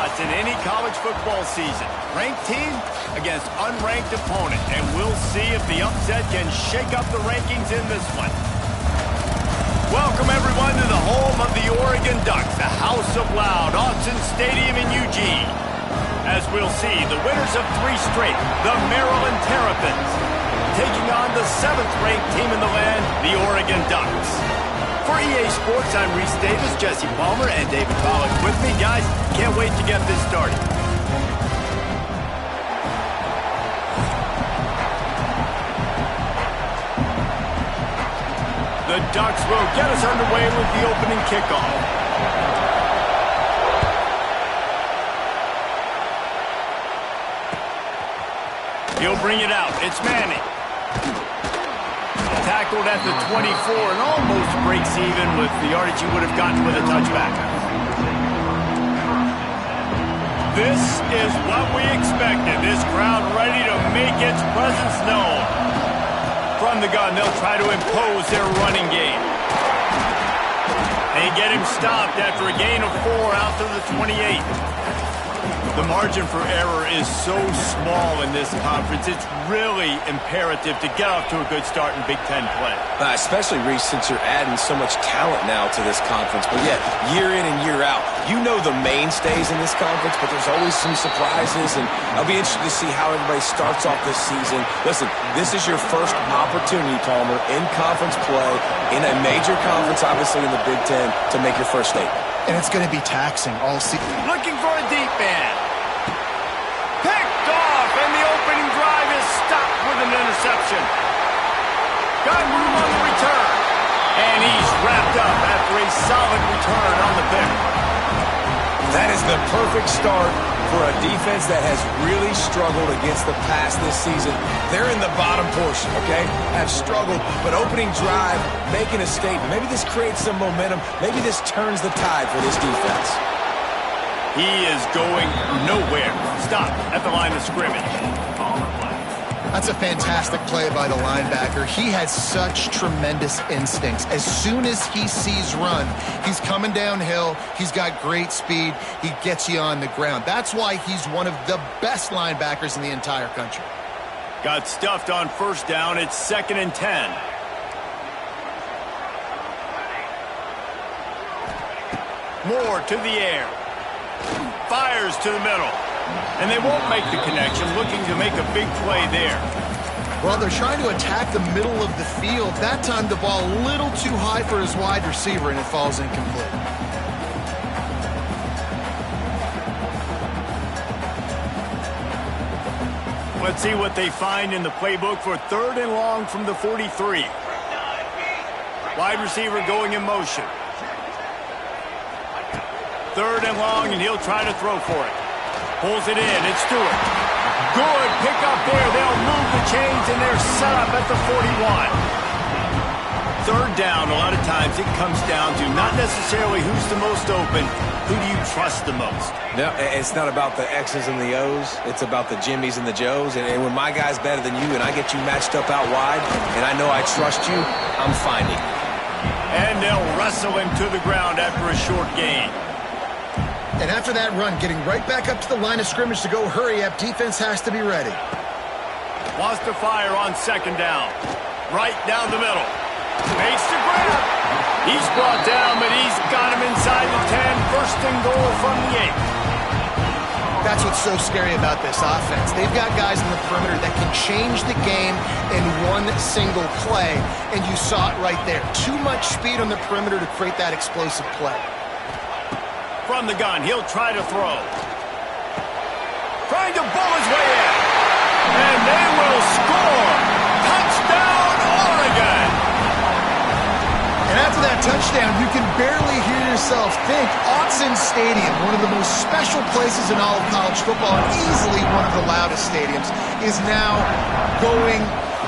shots in any college football season. Ranked team against unranked opponent, and we'll see if the upset can shake up the rankings in this one. Welcome, everyone, to the home of the Oregon Ducks, the House of Loud, Autzen Stadium in Eugene. As we'll see, the winners of 3 straight, the Maryland Terrapins, taking on the 7th-ranked team in the land, the Oregon Ducks. For EA Sports, I'm Reese Davis, Jesse Palmer, and David Pollack with me. Guys, can't wait to get this started. The Ducks will get us underway with the opening kickoff. He'll bring it out. It's Manning. Tackled at the 24 and almost breaks even with the yardage he would have gotten with a touchback. This is what we expected. This crowd ready to make its presence known. From the gun, they'll try to impose their running game. They get him stopped after a gain of 4 out to the 28. The margin for error is so small in this conference. It's really imperative to get off to a good start in Big Ten play. Especially, Reese, since you're adding so much talent now to this conference. But yeah, year in and year out, you know the mainstays in this conference, but there's always some surprises, and I'll be interested to see how everybody starts off this season. Listen, this is your first opportunity, Palmer, in conference play, in a major conference, obviously in the Big Ten, to make your first statement. And it's going to be taxing all season. Looking for a deep man. Picked off, and the opening drive is stopped with an interception. Got room on the return. And he's wrapped up after a solid return on the pick. That is the perfect start for a defense that has really struggled against the pass this season. They're in the bottom portion, okay? Have struggled, but opening drive, making a statement. Maybe this creates some momentum. Maybe this turns the tide for this defense. He is going nowhere. Stop at the line of scrimmage. That's a fantastic play by the linebacker. He has such tremendous instincts. As soon as he sees run, he's coming downhill. He's got great speed. He gets you on the ground. That's why he's one of the best linebackers in the entire country. Got stuffed on first down. It's 2nd and 10. Moore to the air. Fires to the middle. And they won't make the connection, looking to make a big play there. Well, they're trying to attack the middle of the field. That time, the ball a little too high for his wide receiver, and it falls incomplete. Let's see what they find in the playbook for 3rd and long from the 43. Wide receiver going in motion. 3rd and long, and he'll try to throw for it. Pulls it in. It's Stewart. Good pick up there. They'll move the chains, and they're set up at the 41. 3rd down, a lot of times it comes down to not necessarily who's the most open, who do you trust the most? No, it's not about the X's and the O's. It's about the Jimmys and the Joes. And when my guy's better than you and I get you matched up out wide, and I know I trust you, I'm finding. And they'll wrestle him to the ground after a short gain. And after that run, getting right back up to the line of scrimmage to go hurry up, defense has to be ready. Wants to fire on 2nd down. Right down the middle. Makes the grab. He's brought down, but he's got him inside the 10. 1st and goal from the 8. That's what's so scary about this offense. They've got guys in the perimeter that can change the game in one single play, and you saw it right there. Too much speed on the perimeter to create that explosive play. From the gun, he'll try to throw. Trying to bull his way in. And they will score. Touchdown, Oregon. And after that touchdown, you can barely hear yourself think. Autzen Stadium, one of the most special places in all of college football, and easily one of the loudest stadiums, is now going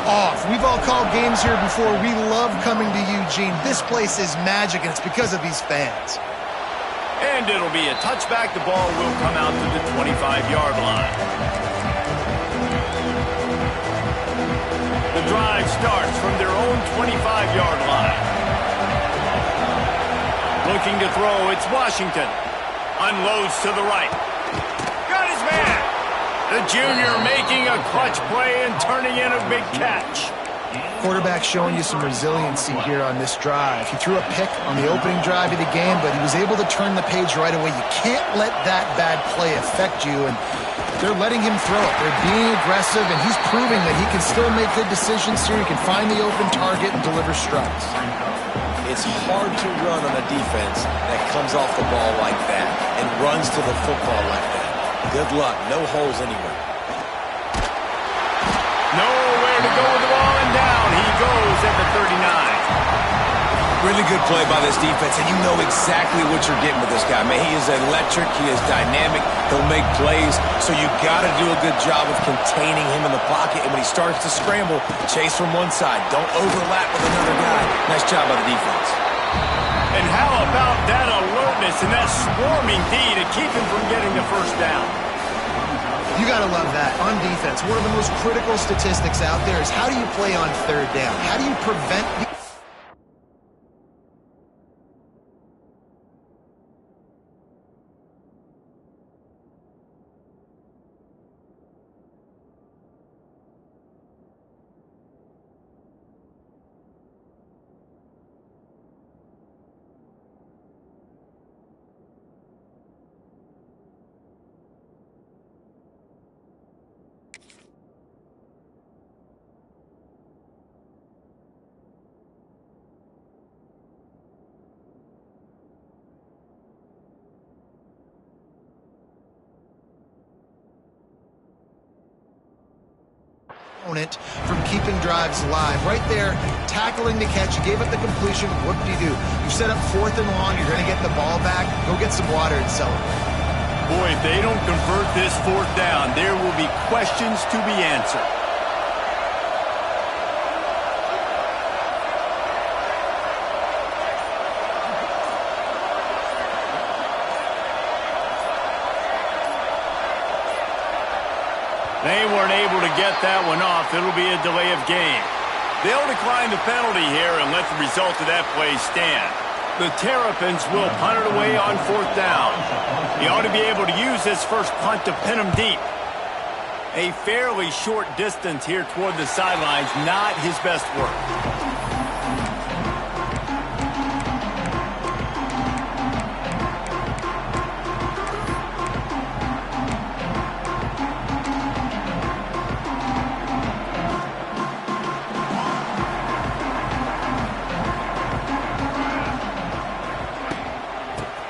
off. We've all called games here before. We love coming to Eugene. This place is magic, and it's because of these fans. And it'll be a touchback. The ball will come out to the 25-yard line. The drive starts from their own 25-yard line. Looking to throw, it's Washington. Unloads to the right. The junior making a clutch play and turning in a big catch. Quarterback showing you some resiliency here on this drive. He threw a pick on the opening drive of the game, but he was able to turn the page right away. You can't let that bad play affect you, and they're letting him throw it. They're being aggressive, and he's proving that he can still make good decisions here. He can find the open target and deliver strikes. It's hard to run on a defense that comes off the ball like that and runs to the football like that. Good luck. No holes anywhere. Nowhere to go with the ball, and down he goes at the 39. Really good play by this defense, and you know exactly what you're getting with this guy. Man, he is electric. He is dynamic. He'll make plays, so you got to do a good job of containing him in the pocket. And when he starts to scramble, chase from one side. Don't overlap with another guy. Nice job by the defense. And how about that alertness and that swarming D to keep him from getting the first down? You got to love that. On defense, one of the most critical statistics out there is how do you play on third down? How do you prevent the opponent from keeping drives alive? Right there, tackling the catch. You gave up the completion. What do? You set up 4th and long. You're going to get the ball back. Go get some water and celebrate. Boy, if they don't convert this 4th down, there will be questions to be answered. They weren't able to get that one off. It'll be a delay of game. They'll decline the penalty here and let the result of that play stand. The Terrapins will punt it away on 4th down. He ought to be able to use this first punt to pin him deep. A fairly short distance here toward the sidelines, not his best work.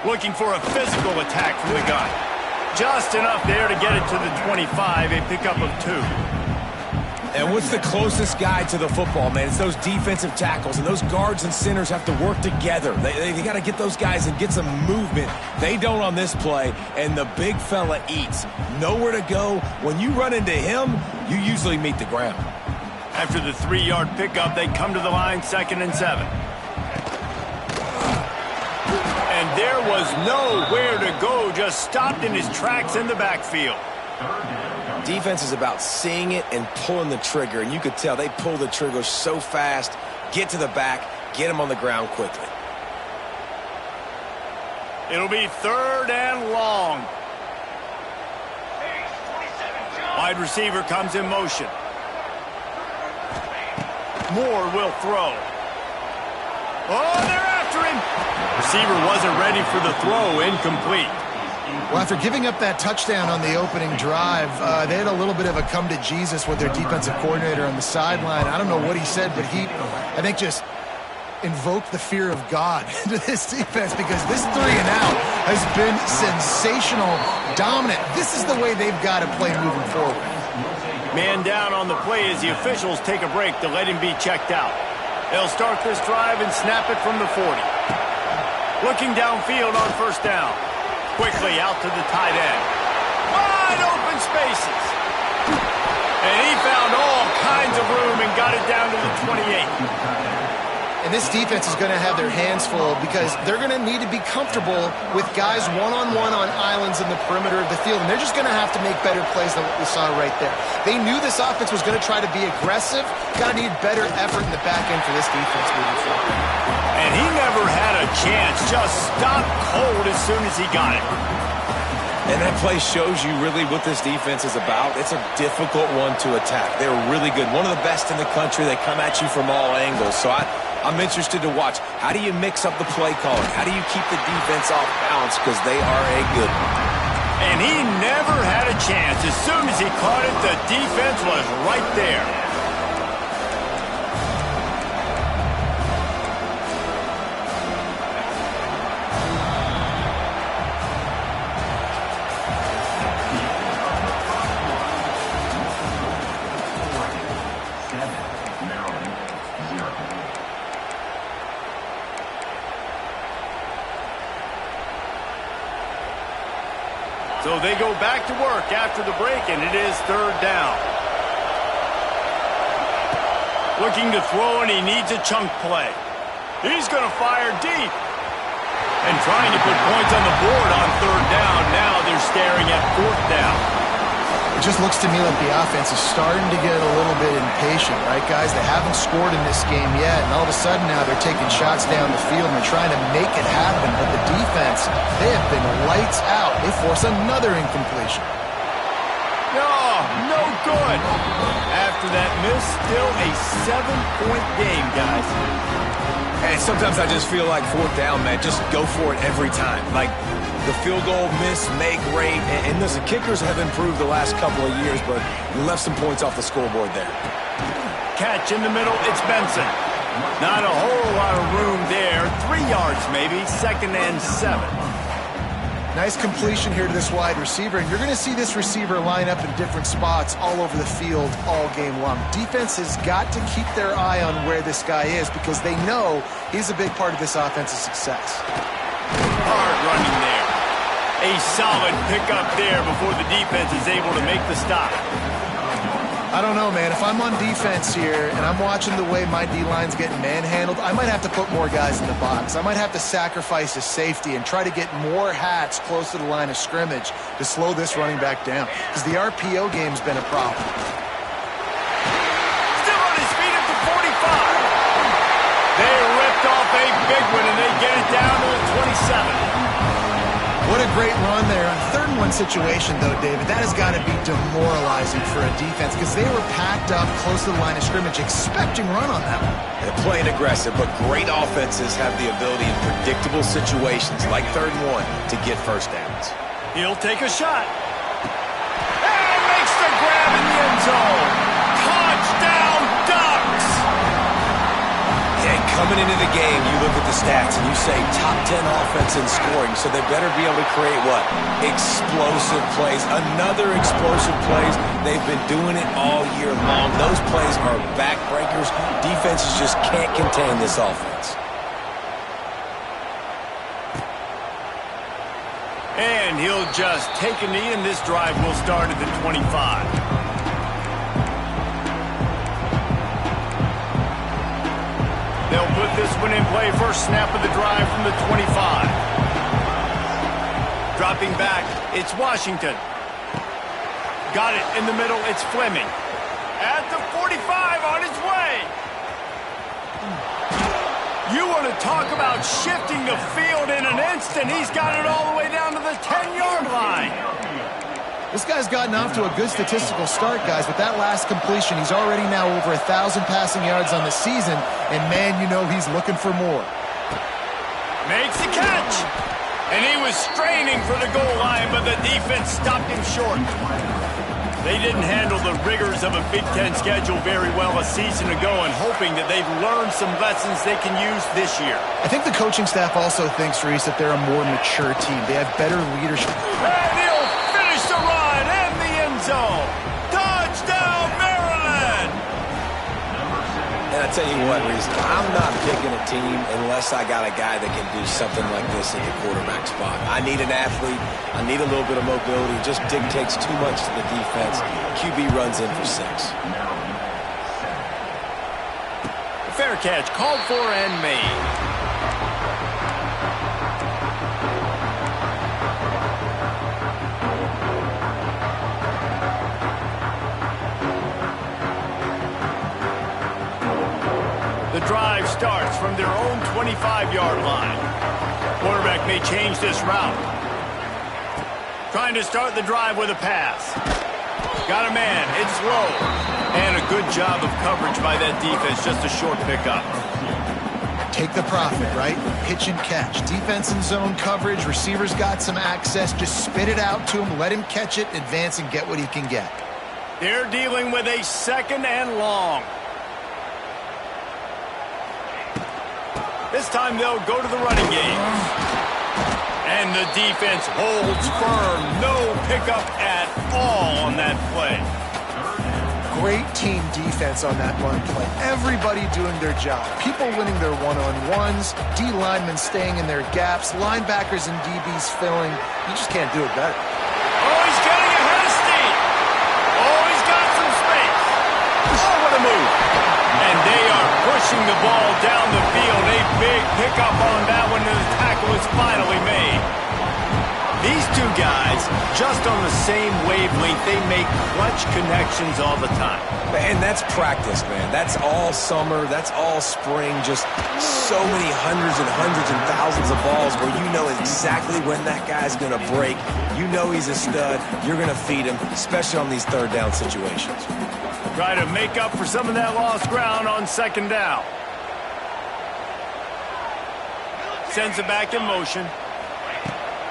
Looking for a physical attack from the gun. Just enough there to get it to the 25, a pickup of 2. And what's the closest guy to the football, man? It's those defensive tackles, and those guards and centers have to work together. They got to get those guys and get some movement. They don't on this play, and the big fella eats. Nowhere to go. When you run into him, you usually meet the ground. After the 3-yard pickup, they come to the line, 2nd and 7. And there was nowhere to go, just stopped in his tracks in the backfield. Defense is about seeing it and pulling the trigger, and you could tell they pull the trigger so fast, get to the back, get him on the ground quickly. It'll be 3rd and long. Wide receiver comes in motion. Moore will throw. Oh, they're after him. Receiver wasn't ready for the throw, incomplete. Well, after giving up that touchdown on the opening drive, they had a little bit of a come to Jesus with their defensive coordinator on the sideline. I don't know what he said, but he, I think, just invoked the fear of God into this defense, because this 3 and out has been sensational, dominant. This is the way they've got to play moving forward. Man down on the play as the officials take a break to let him be checked out. They'll start this drive and snap it from the 40. Looking downfield on 1st down. Quickly out to the tight end. Wide open spaces. And he found all kinds of room and got it down to the 28. And this defense is going to have their hands full, because they're going to need to be comfortable with guys one-on-one on islands in the perimeter of the field. And they're just going to have to make better plays than what we saw right there. They knew this offense was going to try to be aggressive. Got to need better effort in the back end for this defense moving forward. And he never had a chance. Just stopped cold as soon as he got it. And that play shows you really what this defense is about. It's a difficult one to attack. They're really good. One of the best in the country. They come at you from all angles. So I'm interested to watch. How do you mix up the play calling? How do you keep the defense off balance? Because they are a good one. And he never had a chance. As soon as he caught it, the defense was right there. So they go back to work after the break, and it is third down. Looking to throw, and he needs a chunk play. He's going to fire deep. And trying to put points on the board on third down. Now they're staring at fourth down. It just looks to me like the offense is starting to get a little bit impatient, right, guys? They haven't scored in this game yet, and all of a sudden now they're taking shots down the field and they're trying to make it happen. But the defense, they have been lights out. They force another incompletion. No good. After that miss, still a 7-point game, guys. And sometimes I just feel like fourth down, man, just go for it every time. Like the field goal miss, make rate. And listen, kickers have improved the last couple of years, but you left some points off the scoreboard there. Catch in the middle, it's Benson. Not a whole lot of room there. 3 yards maybe, 2nd and 7. Nice completion here to this wide receiver, and you're going to see this receiver line up in different spots all over the field all game long. Defense has got to keep their eye on where this guy is because they know he's a big part of this offense's success. Hard running there. A solid pickup there before the defense is able to make the stop. I don't know, man. If I'm on defense here and I'm watching the way my D-line's getting manhandled, I might have to put more guys in the box. I might have to sacrifice a safety and try to get more hats close to the line of scrimmage to slow this running back down because the RPO game's been a problem. Still on his feet at the 45. They ripped off a big one, and they get it down to the 27. What a great run there. On 3rd and 1 situation, though, David, that has got to be demoralizing for a defense because they were packed up close to the line of scrimmage, expecting run on that one. They're playing aggressive, but great offenses have the ability in predictable situations like 3rd and 1 to get first downs. He'll take a shot. And makes the grab in the end zone. Touchdown, Ducks! And coming into the game, you look at the stats and you say top 10 offense in scoring, so they better be able to create what? Explosive plays. Another explosive plays. They've been doing it all year long. Those plays are backbreakers. Defenses just can't contain this offense. And he'll just take a knee, and this drive will start at the 25. They'll put this one in play. First snap of the drive from the 25. Dropping back, it's Washington. Got it in the middle, it's Fleming. At the 45, on his way. You want to talk about shifting the field in an instant. He's got it all the way down to the 10-yard line. This guy's gotten off to a good statistical start, guys. With that last completion, he's already now over 1,000 passing yards on the season, and man, you know he's looking for more. Makes the catch, and he was straining for the goal line, but the defense stopped him short. They didn't handle the rigors of a Big Ten schedule very well a season ago, and hoping that they've learned some lessons they can use this year. I think the coaching staff also thinks, Reese, that they're a more mature team. They have better leadership. And he'll finish the run and the end zone. Touchdown, Maryland! And I tell you what, Reese, I'm not picking a team unless I got a guy that can do something like this at the quarterback spot. I need an athlete. I need a little bit of mobility. It just dictates too much to the defense. QB runs in for 6. Fair catch, called for and made. The drive starts from their own 25-yard line. Quarterback may change this route. Trying to start the drive with a pass. Got a man. It's low. And a good job of coverage by that defense. Just a short pickup. Take the profit, right? Pitch and catch. Defense and zone coverage. Receivers got some access. Just spit it out to him. Let him catch it, advance, and get what he can get. They're dealing with a 2nd and long. This time they'll go to the running game. And the defense holds firm. No pickup at all on that play. Great team defense on that run play. Everybody doing their job. People winning their one-on-ones, D linemen staying in their gaps, linebackers and DBs filling. You just can't do it better. Oh, he's getting ahead of steam. Oh, he's got some space. Oh, what a move. And they are pushing the ball down the field. A big pickup on that one, and the tackle is finally made. These two guys, just on the same wavelength, they make clutch connections all the time. And that's practice, man. That's all summer. That's all spring. Just so many hundreds and thousands of balls where you know exactly when that guy's going to break. You know he's a stud. You're going to feed him, especially on these 3rd down situations. Try to make up for some of that lost ground on 2nd down. Sends it back in motion.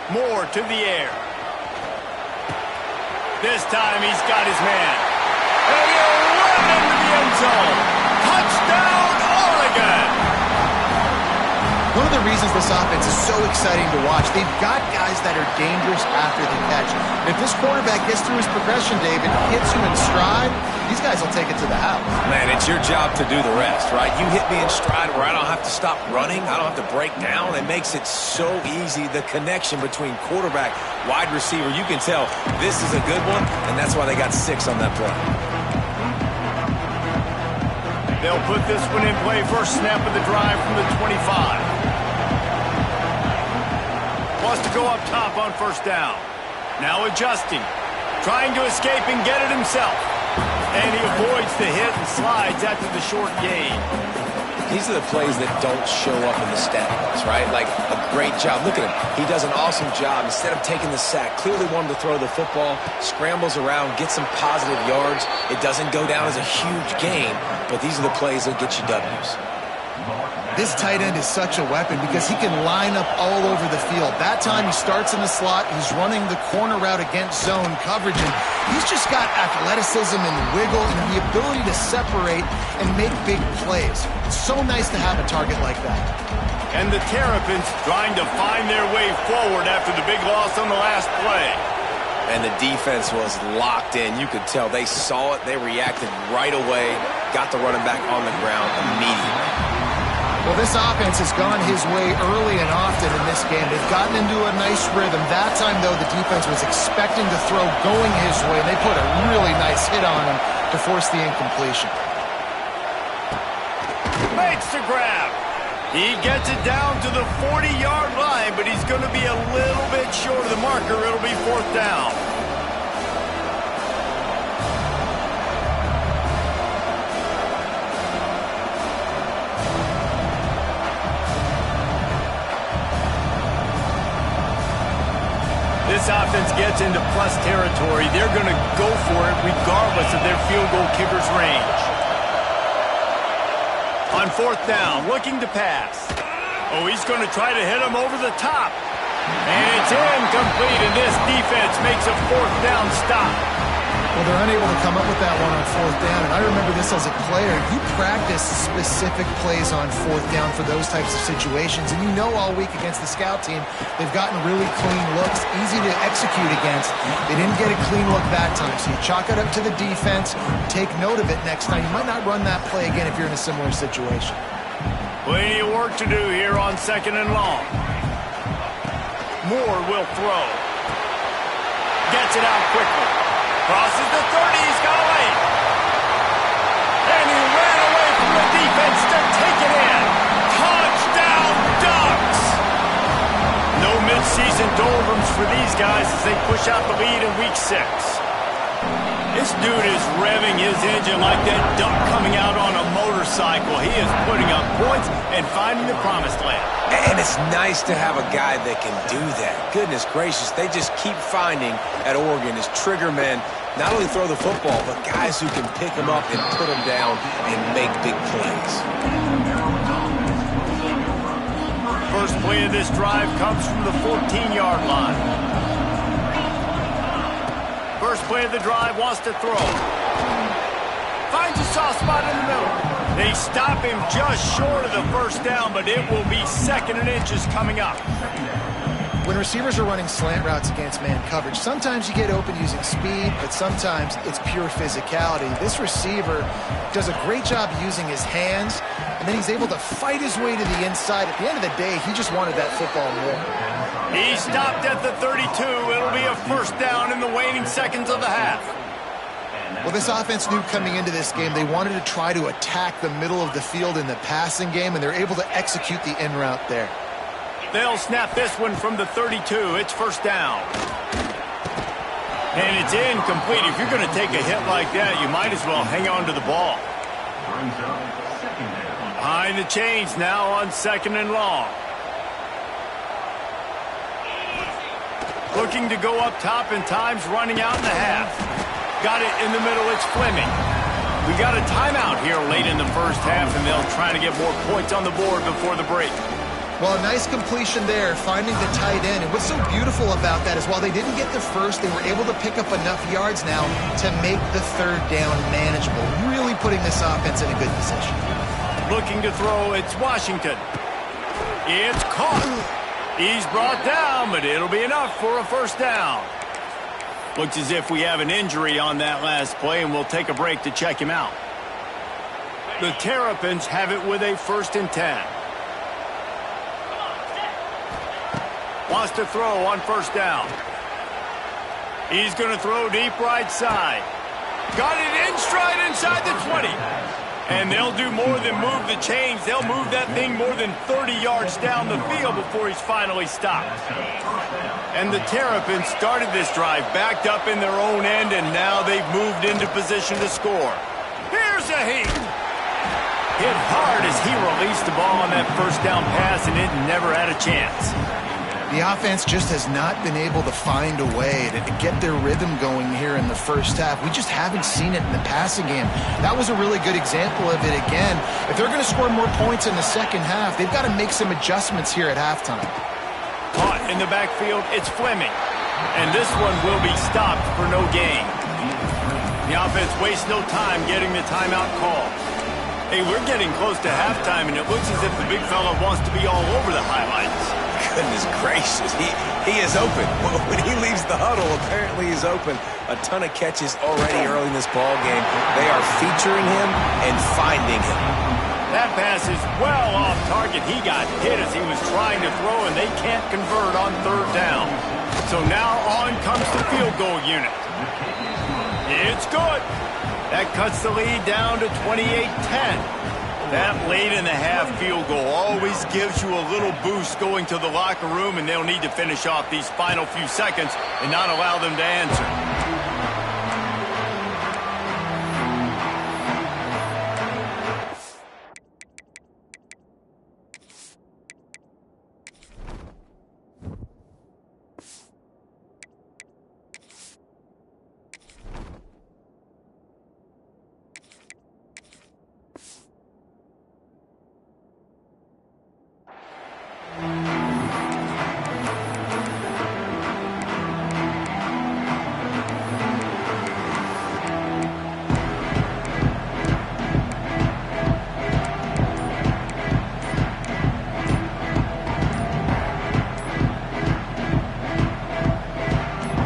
Moore to the air. This time he's got his man. And he'll run into the end zone. Touchdown, Oregon! One of the reasons this offense is so exciting to watch, they've got guys that are dangerous after the catch. And if this quarterback gets through his progression, David, hits you in stride, these guys will take it to the house. Man, it's your job to do the rest, right? You hit me in stride where I don't have to stop running. I don't have to break down. It makes it so easy. The connection between quarterback, wide receiver, you can tell this is a good one, and that's why they got 6 on that play. They'll put this one in play. First snap of the drive from the 25. Wants to go up top on 1st down. Now adjusting. Trying to escape and get it himself. And he avoids the hit and slides after the short gain. These are the plays that don't show up in the stat books, right? Like a great job. Look at him. He does an awesome job. Instead of taking the sack, clearly wanted to throw the football, scrambles around, gets some positive yards. It doesn't go down as a huge gain, but these are the plays that get you W's. This tight end is such a weapon because he can line up all over the field. That time he starts in the slot. He's running the corner route against zone coverage, and he's just got athleticism and wiggle and the ability to separate and make big plays. It's so nice to have a target like that. And the Terrapins trying to find their way forward after the big loss on the last play. And the defense was locked in. You could tell they saw it. They reacted right away. Got the running back on the ground immediately. Well, this offense has gone his way early and often in this game. They've gotten into a nice rhythm. That time, though, the defense was expecting to throw going his way, and they put a really nice hit on him to force the incompletion. Makes the grab. He gets it down to the 40-yard line, but he's going to be a little bit short of the marker. It'll be 4th down. This offense gets into plus territory. They're going to go for it regardless of their field goal kicker's range. On 4th down, looking to pass. Oh, he's going to try to hit him over the top. And it's incomplete, and this defense makes a 4th down stop. Well, they're unable to come up with that one on 4th down, and I remember this as a player. You practice specific plays on 4th down for those types of situations, and you know all week against the scout team, they've gotten really clean looks, easy to execute against. They didn't get a clean look that time, so you chalk it up to the defense, take note of it next time. You might not run that play again if you're in a similar situation. Plenty of work to do here on 2nd and long. Moore will throw. Gets it out quickly. Crosses the 30, he's got away. And he ran away from the defense to take it in. Touchdown, Ducks! No midseason doldrums for these guys as they push out the lead in Week 6. This dude is revving his engine like that duck coming out on a motorcycle. cycle. He is putting up points and finding the promised land. And it's nice to have a guy that can do that. Goodness gracious, they just keep finding at Oregon as trigger men not only throw the football, but guys who can pick them up and put them down and make big plays. First play of this drive comes from the 14-yard line. First play of the drive wants to throw. Finds a soft spot in the middle. They stop him just short of the first down, but it will be 2nd and inches coming up. When receivers are running slant routes against man coverage, sometimes you get open using speed, but sometimes it's pure physicality. This receiver does a great job using his hands, and then he's able to fight his way to the inside. At the end of the day, he just wanted that football more. He stopped at the 32. It'll be a first down in the waning seconds of the half. Well, this offense knew coming into this game they wanted to try to attack the middle of the field in the passing game, and they're able to execute the in route there. They'll snap this one from the 32. It's first down. And it's incomplete. If you're going to take a hit like that, you might as well hang on to the ball. Behind the chains now on 2nd and long. Looking to go up top, and time's running out in the half. Got it in the middle. It's Fleming. We got a timeout here late in the first half, and they'll try to get more points on the board before the break. Well, a nice completion there, finding the tight end. And what's so beautiful about that is while they didn't get the first, they were able to pick up enough yards now to make the 3rd down manageable, really putting this offense in a good position. Looking to throw, it's Washington. It's caught. He's brought down, but it'll be enough for a first down. Looks as if we have an injury on that last play, and we'll take a break to check him out. The Terrapins have it with a 1st and 10. Wants to throw on first down. He's going to throw deep right side. Got it in stride inside the 20. And they'll do more than move the chains. They'll move that thing more than 30 yards down the field before he's finally stopped. And the Terrapins started this drive backed up in their own end, and now they've moved into position to score. Here's a heat. Hit hard as he released the ball on that first down pass, and it never had a chance. The offense just has not been able to find a way to get their rhythm going here in the first half. We just haven't seen it in the passing game. That was a really good example of it again. If they're going to score more points in the second half, they've got to make some adjustments here at halftime. Caught in the backfield, it's Fleming. And this one will be stopped for no gain. The offense wastes no time getting the timeout call. Hey, we're getting close to halftime, and it looks as if the big fella wants to be all over the highlights. Goodness gracious, he is open. When he leaves the huddle, apparently he's open. A ton of catches already early in this ball game. They are featuring him and finding him. That pass is well off target. He got hit as he was trying to throw, and they can't convert on 3rd down. So now on comes the field goal unit. It's good. That cuts the lead down to 28-10. That late in the half field goal always gives you a little boost going to the locker room, and they'll need to finish off these final few seconds and not allow them to answer.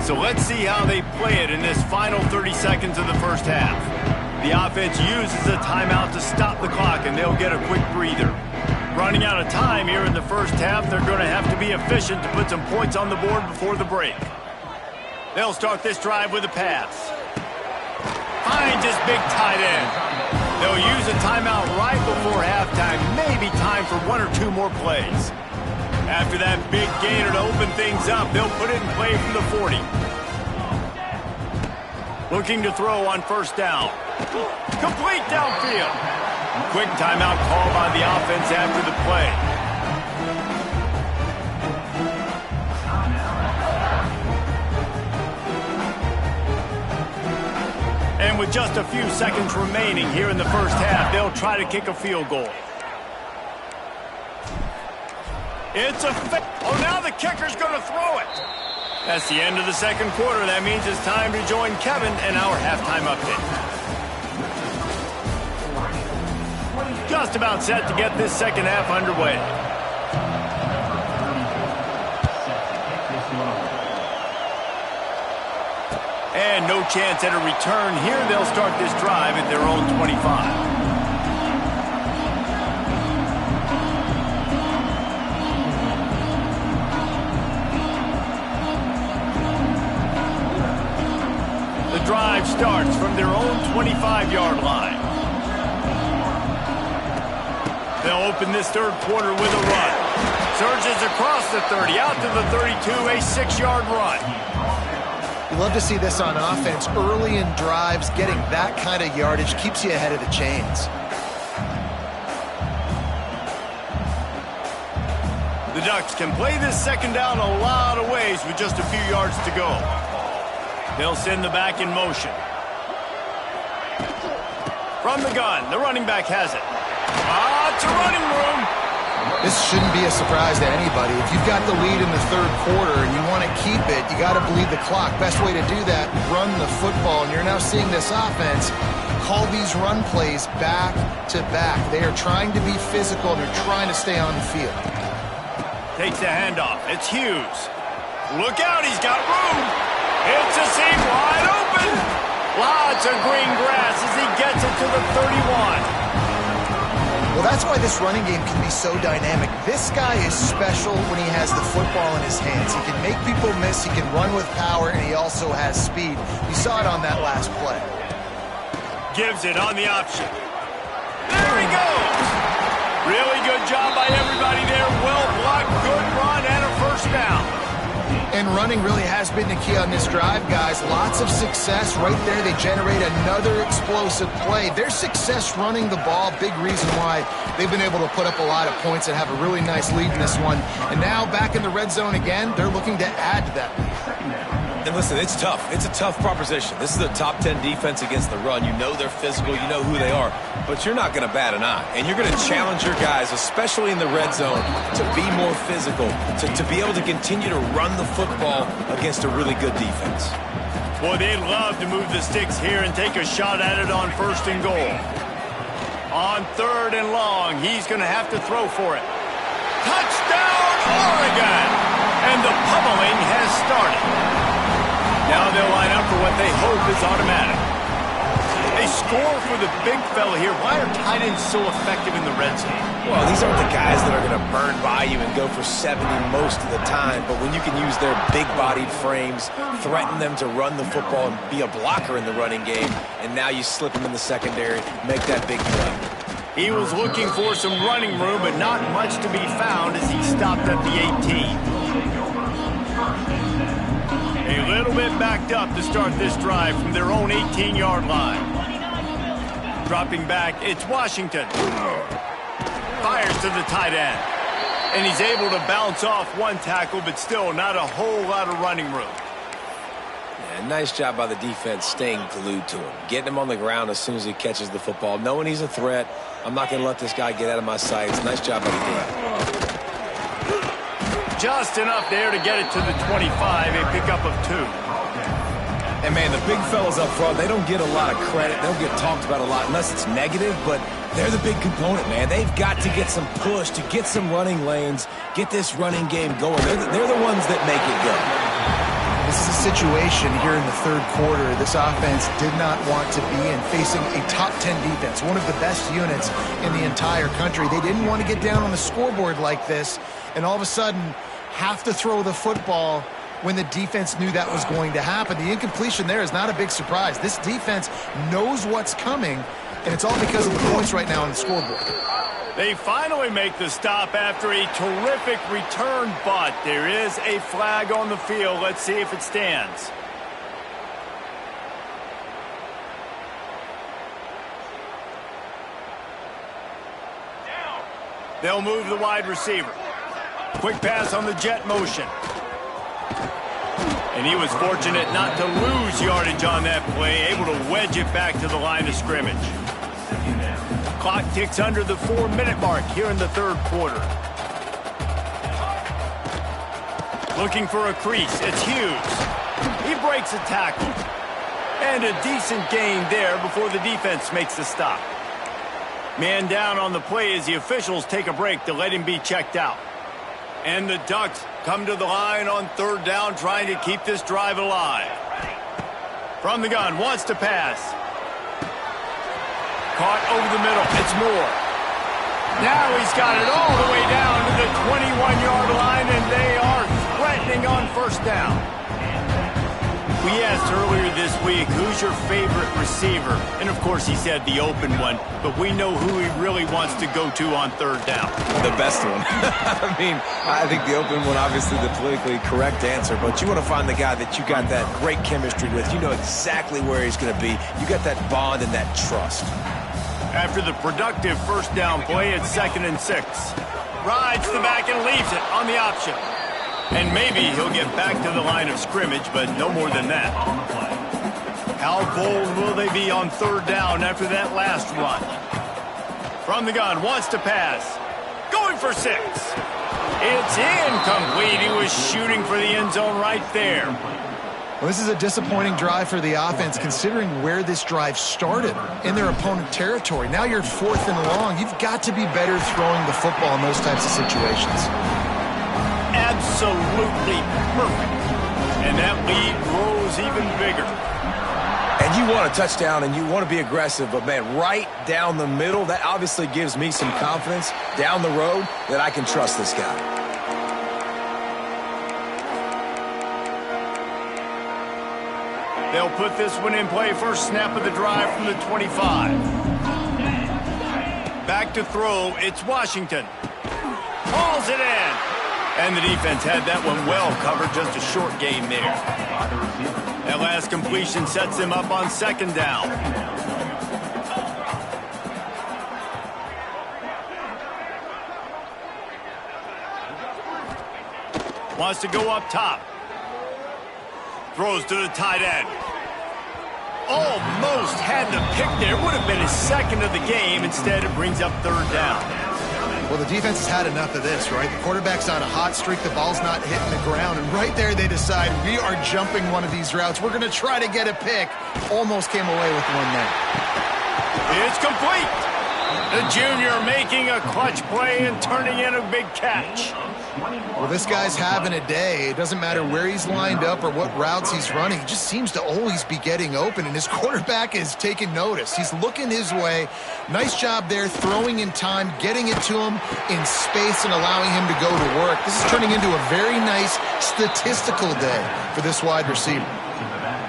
So let's see how they play it in this final 30 seconds of the first half. The offense uses a timeout to stop the clock, and they'll get a quick breather. Running out of time here in the first half, they're going to have to be efficient to put some points on the board before the break. They'll start this drive with a pass. Finds his big tight end. They'll use a timeout right before halftime, maybe time for 1 or 2 more plays. After that big gainer to open things up, they'll put it in play from the 40. Looking to throw on first down. Complete downfield. Quick timeout call by the offense after the play. And with just a few seconds remaining here in the first half, they'll try to kick a field goal. It's a oh, now the kicker's going to throw it. That's the end of the second quarter. That means it's time to join Kevin in our halftime update. Just about set to get this second half underway. And no chance at a return here. They'll start this drive at their own 25. The drive starts from their own 25-yard line. They'll open this third quarter with a run. Surges across the 30, out to the 32, a 6-yard run. You love to see this on offense. Early in drives, getting that kind of yardage keeps you ahead of the chains. The Ducks can play this second down a lot of ways with just a few yards to go. They'll send the back in motion. From the gun, the running back has it. It's a running room. This shouldn't be a surprise to anybody. If you've got the lead in the third quarter and you want to keep it, you got to bleed the clock. Best way to do that, run the football. And you're now seeing this offense call these run plays back to back. They are trying to be physical. They're trying to stay on the field. Takes the handoff. It's Hughes. Look out, he's got room. It's a seam wide open. Lots of green grass as he gets it to the 31. Well, that's why this running game can be so dynamic. This guy is special when he has the football in his hands. He can make people miss, he can run with power, and he also has speed. You saw it on that last play. Gives it on the option. There he goes. Really good job by everybody there. Well blocked, good run, and a first down. And running really has been the key on this drive, guys. Lots of success right there. They generate another explosive play. Their success running the ball, big reason why they've been able to put up a lot of points and have a really nice lead in this one. And now back in the red zone again, they're looking to add to that lead. And listen, it's tough. It's a tough proposition. This is a top 10 defense against the run. You know they're physical. You know who they are. But you're not going to bat an eye. And you're going to challenge your guys, especially in the red zone, to be more physical, to be able to continue to run the football against a really good defense. Boy, they'd love to move the sticks here and take a shot at it on first and goal. On third and long, he's going to have to throw for it. Touchdown, Oregon! And the pummeling has started. Now they'll line up for what they hope is automatic. They score for the big fella here. Why are tight ends so effective in the red zone? Well, these aren't the guys that are going to burn by you and go for 70 most of the time, but when you can use their big-bodied frames, threaten them to run the football and be a blocker in the running game, and now you slip them in the secondary, make that big play. He was looking for some running room, but not much to be found as he stopped at the 18. A little bit backed up to start this drive from their own 18-yard line. Dropping back, it's Washington. Fires to the tight end. And he's able to bounce off one tackle, but still not a whole lot of running room. Yeah, nice job by the defense staying glued to him. Getting him on the ground as soon as he catches the football. Knowing he's a threat, I'm not going to let this guy get out of my sights. Nice job by the defense. Just enough there to get it to the 25, a pickup of 2. And, man, the big fellas up front, they don't get a lot of credit. They don't get talked about a lot unless it's negative, but they're the big component, man. They've got to get some push, to get some running lanes, get this running game going. They're the ones that make it go. This is a situation here in the third quarter this offense did not want to be in, facing a top 10 defense, one of the best units in the entire country. They didn't want to get down on the scoreboard like this, and all of a sudden have to throw the football when the defense knew that was going to happen. The incompletion there is not a big surprise. This defense knows what's coming, and it's all because of the points right now on the scoreboard. They finally make the stop after a terrific return, but there is a flag on the field. Let's see if it stands. They'll move the wide receiver. Quick pass on the jet motion. And he was fortunate not to lose yardage on that play, able to wedge it back to the line of scrimmage. Clock ticks under the 4-minute mark here in the third quarter. Looking for a crease. It's Hughes. He breaks a tackle. And a decent gain there before the defense makes the stop. Man down on the play as the officials take a break to let him be checked out. And the Ducks come to the line on third down, trying to keep this drive alive. From the gun, wants to pass. Caught over the middle. It's Moore. Now he's got it all the way down to the 21-yard line, and they are threatening on first down. We asked earlier this week, who's your favorite receiver? And, of course, he said the open one, but we know who he really wants to go to on third down. The best one. I mean, I think the open one, obviously the politically correct answer, but you want to find the guy that you got that great chemistry with. You know exactly where he's going to be. You got that bond and that trust. After the productive first down play, it's 2nd and 6. Rides the back and leaves it on the option. And maybe he'll get back to the line of scrimmage, but no more than that. How bold will they be on third down after that last run? From the gun, wants to pass. Going for 6. It's incomplete. He was shooting for the end zone right there. Well, this is a disappointing drive for the offense, considering where this drive started, in their opponent territory. Now you're 4th and long. You've got to be better throwing the football in those types of situations. Absolutely perfect. And that lead grows even bigger. And you want a touchdown and you want to be aggressive, but, man, right down the middle, that obviously gives me some confidence down the road that I can trust this guy. They'll put this one in play. First snap of the drive from the 25. Back to throw. It's Washington. Hauls it in. And the defense had that one well covered, just a short gain there. That last completion sets him up on 2nd down. Wants to go up top. Throws to the tight end. Almost had the pick there. Would have been his 2nd of the game. Instead, it brings up 3rd down. Well, the defense has had enough of this, right? The quarterback's on a hot streak. The ball's not hitting the ground. And right there, they decide, we are jumping one of these routes. We're going to try to get a pick. Almost came away with one there. It's complete. The junior making a clutch play and turning in a big catch. Well, this guy's having a day. It doesn't matter where he's lined up or what routes he's running. He just seems to always be getting open, and his quarterback is taking notice. He's looking his way. Nice job there, throwing in time, getting it to him in space and allowing him to go to work. This is turning into a very nice statistical day for this wide receiver.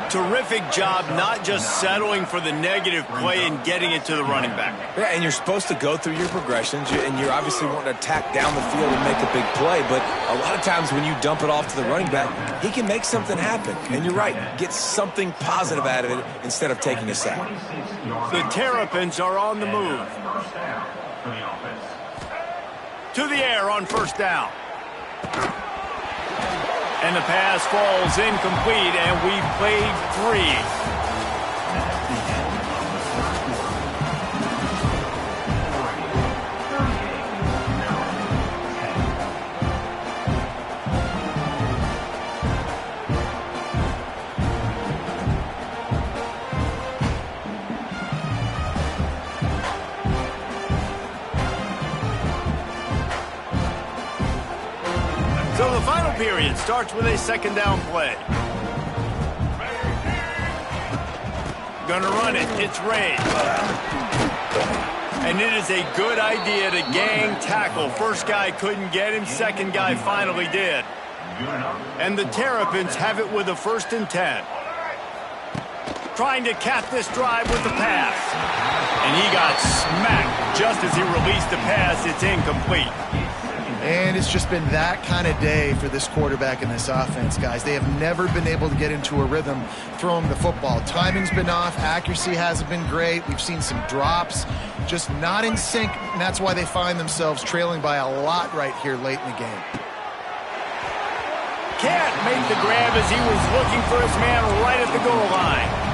Terrific job not just settling for the negative play and getting it to the running back. Yeah, and you're supposed to go through your progressions, and you're obviously wanting to attack down the field and make a big play, but a lot of times when you dump it off to the running back, he can make something happen. And you're right, get something positive out of it instead of taking a sack. The Terrapins are on the move. To the air on first down. And the pass falls incomplete, and we played 3. So the final period starts with a 2nd down play. Gonna run it. It's Ray. And it is a good idea to gang tackle. First guy couldn't get him. Second guy finally did. And the Terrapins have it with a 1st and 10. Trying to cap this drive with the pass. And he got smacked just as he released the pass. It's incomplete. And it's just been that kind of day for this quarterback and this offense, guys. They have never been able to get into a rhythm throwing the football. Timing's been off. Accuracy hasn't been great. We've seen some drops, just not in sync, and that's why they find themselves trailing by a lot right here late in the game. Can't make the grab as he was looking for his man right at the goal line.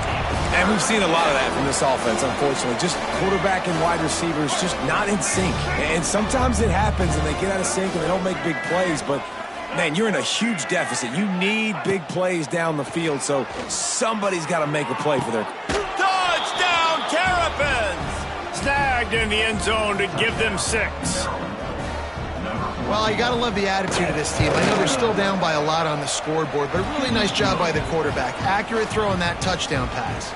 And we've seen a lot of that from this offense, unfortunately. Just quarterback and wide receivers just not in sync. And sometimes it happens and they get out of sync and they don't make big plays. But, man, you're in a huge deficit. You need big plays down the field, so somebody's got to make a play for their... Touchdown, Terrapins! Snagged in the end zone to give them 6. Well, you got to love the attitude of this team. I know they're still down by a lot on the scoreboard, but a really nice job by the quarterback. Accurate throw on that touchdown pass.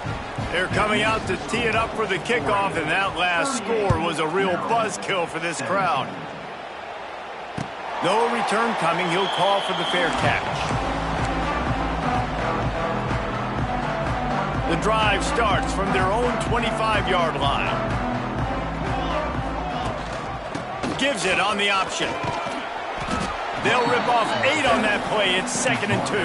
They're coming out to tee it up for the kickoff, and that last score was a real buzzkill for this crowd. No return coming. He'll call for the fair catch. The drive starts from their own 25-yard line. Gives it on the option. They'll rip off 8 on that play. It's 2nd and 2.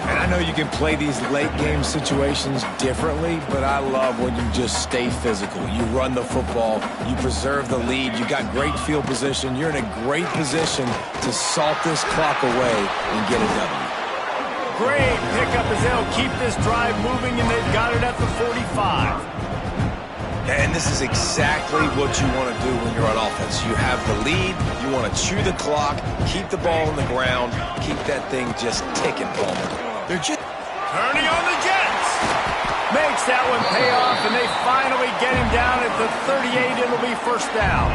And I know you can play these late game situations differently, but I love when you just stay physical. You run the football, you preserve the lead, you got great field position, you're in a great position to salt this clock away and get a W. Great pickup as they'll keep this drive moving, and they've got it at the 45. And this is exactly what you want to do when you're on offense. You have the lead, you want to chew the clock, keep the ball on the ground, keep that thing just ticking, Palmer. They're just turning on the Jets. Makes that one pay off, and they finally get him down at the 38. It'll be 1st down.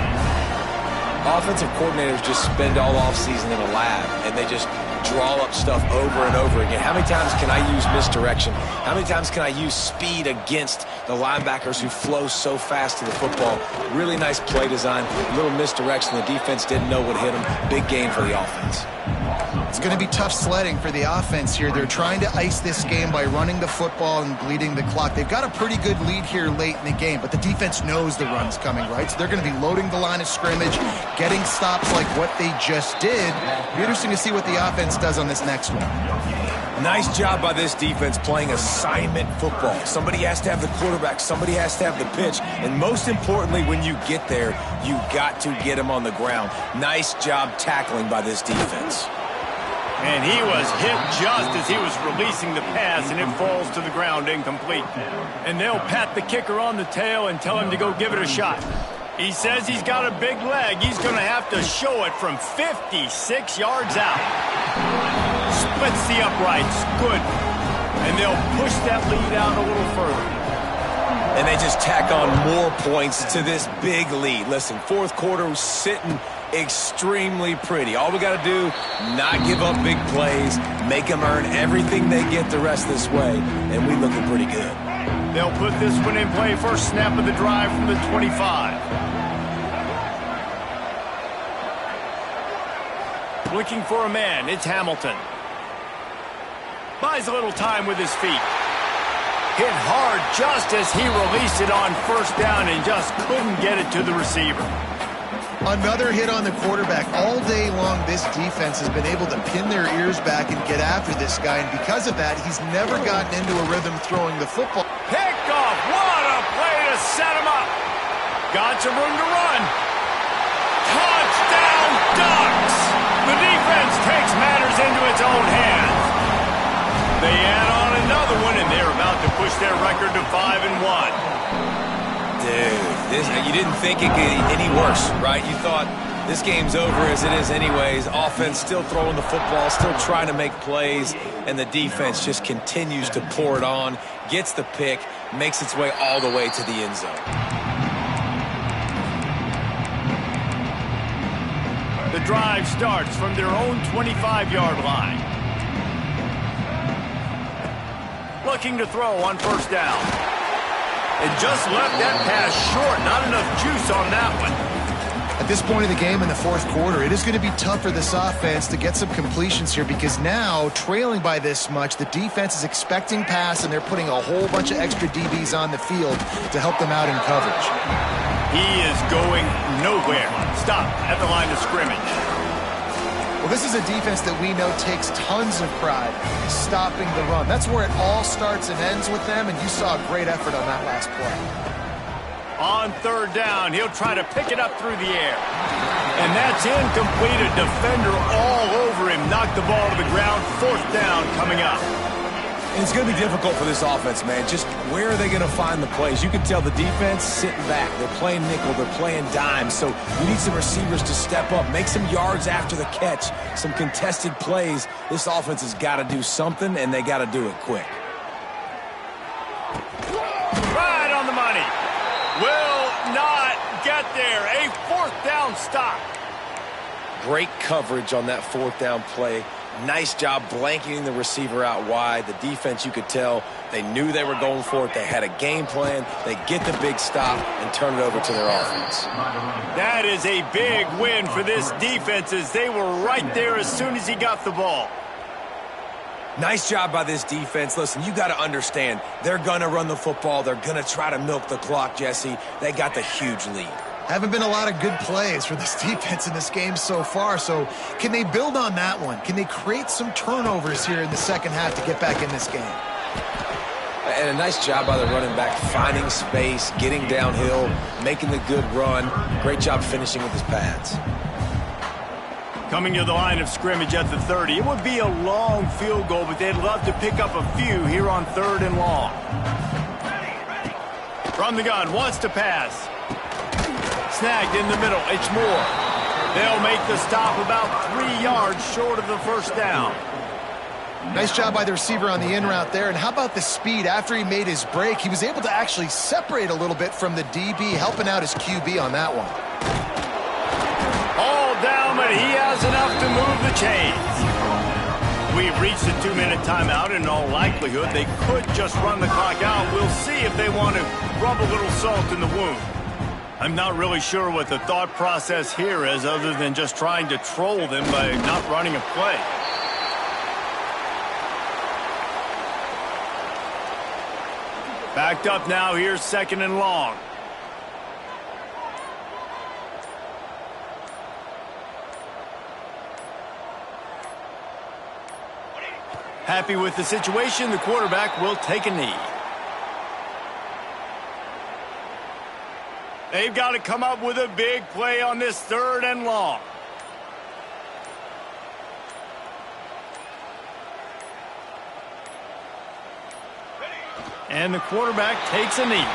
Offensive coordinators just spend all offseason in a lab, and they just draw up stuff over and over again. How many times can I use misdirection? How many times can I use speed against the linebackers who flow so fast to the football? Really nice play design, a little misdirection. The defense didn't know what hit them. Big game for the offense. It's going to be tough sledding for the offense here. They're trying to ice this game by running the football and bleeding the clock. They've got a pretty good lead here late in the game, but the defense knows the run's coming, right? So they're going to be loading the line of scrimmage, getting stops like what they just did. It'll be interesting to see what the offense does on this next one. Nice job by this defense playing assignment football. Somebody has to have the quarterback, somebody has to have the pitch, and most importantly, when you get there, you got to get him on the ground. Nice job tackling by this defense. And he was hit just as he was releasing the pass, and it falls to the ground incomplete. And they'll pat the kicker on the tail and tell him to go give it a shot. He says he's got a big leg. He's going to have to show it from 56 yards out. Splits the uprights. Good. And they'll push that lead out a little further. And they just tack on more points to this big lead. Listen, 4th quarter was sitting extremely pretty. All we got to do, not give up big plays, make them earn everything they get the rest of this way, and we looking pretty good. They'll put this one in play. First snap of the drive from the 25. Looking for a man. It's Hamilton. Buys a little time with his feet. Hit hard just as he released it on 1st down and just couldn't get it to the receiver. Another hit on the quarterback. All day long, this defense has been able to pin their ears back and get after this guy, and because of that, he's never gotten into a rhythm throwing the football. Picked off. What a play to set him up. Got some room to run. Touchdown, Ducks! The defense takes matters into its own hands. They add on another one, and they're about to push their record to 5-1. Dude, you didn't think it could get any worse, right? You thought this game's over as it is anyways. Offense still throwing the football, still trying to make plays, and the defense just continues to pour it on, gets the pick, makes its way all the way to the end zone. The drive starts from their own 25-yard line. Looking to throw on 1st down. And just left that pass short. Not enough juice on that one. At this point of the game in the 4th quarter, it is going to be tough for this offense to get some completions here because now, trailing by this much, the defense is expecting pass, and they're putting a whole bunch of extra DBs on the field to help them out in coverage. He is going nowhere. Stop at the line of scrimmage. Well, this is a defense that we know takes tons of pride in stopping the run. That's where it all starts and ends with them, and you saw a great effort on that last play. On third down, he'll try to pick it up through the air. And that's incomplete. A defender all over him. Knocked the ball to the ground. Fourth down coming up. And it's going to be difficult for this offense, man. Just where are they going to find the plays? You can tell the defense sitting back. They're playing nickel. They're playing dime. So you need some receivers to step up, make some yards after the catch, some contested plays. This offense has got to do something, and they got to do it quick. Right on the money. Will not get there. A fourth down stop. Great coverage on that fourth down play. Nice job blanketing the receiver out wide. The defense, you could tell, they knew they were going for it. They had a game plan. They get the big stop and turn it over to their offense. That is a big win for this defense as they were right there as soon as he got the ball. Nice job by this defense. Listen, you got to understand, they're going to run the football. They're going to try to milk the clock, Jesse. They got the huge lead. Haven't been a lot of good plays for this defense in this game so far, so can they build on that one? Can they create some turnovers here in the second half to get back in this game? And a nice job by the running back, finding space, getting downhill, making the good run. Great job finishing with his pads. Coming to the line of scrimmage at the 30. It would be a long field goal, but they'd love to pick up a few here on 3rd and long. From the gun, wants to pass. Snagged in the middle. It's Moore. They'll make the stop about 3 yards short of the first down. Nice job by the receiver on the in route there. And how about the speed? After he made his break, he was able to actually separate a little bit from the DB, helping out his QB on that one. All down, but he has enough to move the chains. We've reached the 2-minute timeout. In all likelihood, they could just run the clock out. We'll see if they want to rub a little salt in the wound. I'm not really sure what the thought process here is other than just trying to troll them by not running a play. Backed up now, here's 2nd and long. Happy with the situation, the quarterback will take a knee. They've got to come up with a big play on this 3rd and long. And the quarterback takes a knee.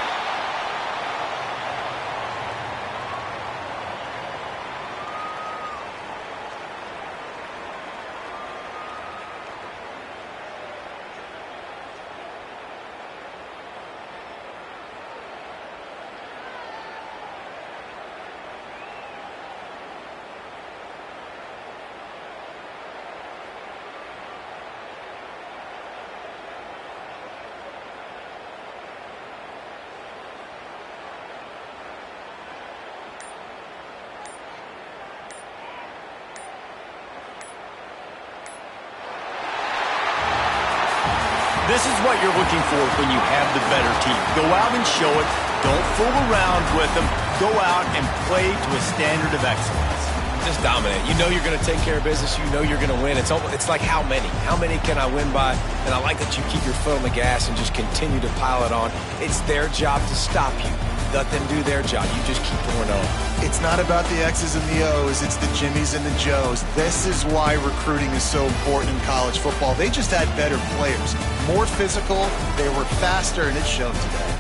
This is what you're looking for when you have the better team. Go out and show it. Don't fool around with them. Go out and play to a standard of excellence. Just dominate. You know you're going to take care of business. You know you're going to win. It's like how many? How many can I win by? And I like that you keep your foot on the gas and just continue to pile it on. It's their job to stop you. Let them do their job. You just keep pouring on. It's not about the X's and the O's. It's the Jimmies and the Joes. This is why recruiting is so important in college football. They just had better players, more physical, they were faster, and it showed today.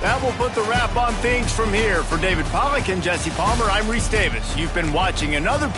That will put the wrap on things from here. For David Pollack and Jesse Palmer, I'm Reese Davis. You've been watching another